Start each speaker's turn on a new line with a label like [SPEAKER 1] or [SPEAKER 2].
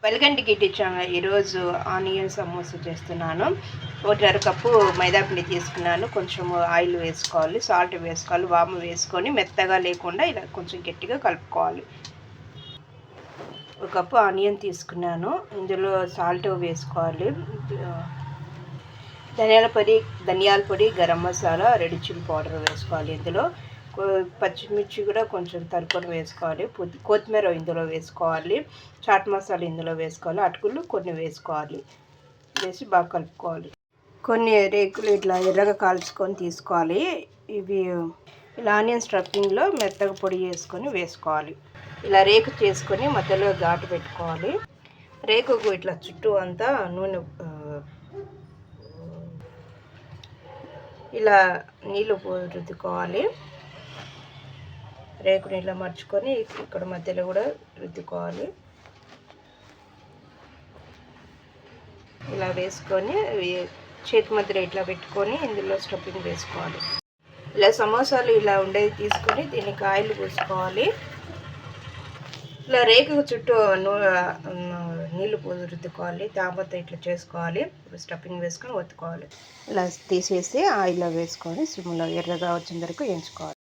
[SPEAKER 1] Welcome to kitty channel. ఈరోజు onion samosa చేస్తున్నాను. 1.5 cup మైదా పిండి తీసుకున్నాను. కొంచెం ఆయిల్ వేసుకోవాలి, సాల్ట్ వేసుకోవాలి, వాము వేసుకొని మెత్తగా లేకుండా ఇలా కొంచెం గట్టిగా కలుపుకోవాలి. 1 కప్పు ఆనియన్ తీసుకున్నాను. ఇందులో సాల్ట్ వేసుకోవాలి, ధనియాల పొడి, garam masala, red chilli powder వేసుకోవాలి. ఇందులో పచ్చిమిర్చి కూడా కొంచెం తరుకొని వేసుకోవాలి. కొత్తిమీర ఇందులో వేసుకోవాలి. చాట్ మసాలా ఇందులో వేసుకోవాలి. అటుకులు కొన్ని వేసుకోవాలి. వేసి బాగా కలుపుకోవాలి. కొన్ని రేకులు ఇట్లా ఎర్రగా కాల్చుకొని తీసుకోవాలి. ఇవి ఇలా ఆనియన్ స్టఫింగ్లో మెత్తగా పొడి చేసుకొని వేసుకోవాలి. ఇలా రేకు చేసుకొని మధ్యలో ఘాటు పెట్టుకోవాలి. రేకుకు ఇట్లా చుట్టూ అంతా నూనె ఇలా నీళ్ళు రుద్దుకోవాలి. రేకుని ఇలా మర్చుకొని ఇక్కడ మధ్యలో కూడా రుద్దుకోవాలి. ఇలా వేసుకొని చేతి మధ్యలో ఇట్లా పెట్టుకొని ఇందులో స్టఫింగ్ వేసుకోవాలి. ఇలా సమోసాలు ఇలా ఉండేది తీసుకొని దీనికి ఆయిల్ పూసుకోవాలి. ఇలా రేకు చుట్టూ నీళ్ళు రుద్దుకోవాలి. దాంతో ఇట్లా చేసుకోవాలి. స్టఫింగ్ వేసుకొని ఒత్తుకోవాలి. ఇలా తీసేసి ఆయిల్లో వేసుకొని సిమ్లో ఎర్రగా వచ్చిన వరకు వేయించుకోవాలి.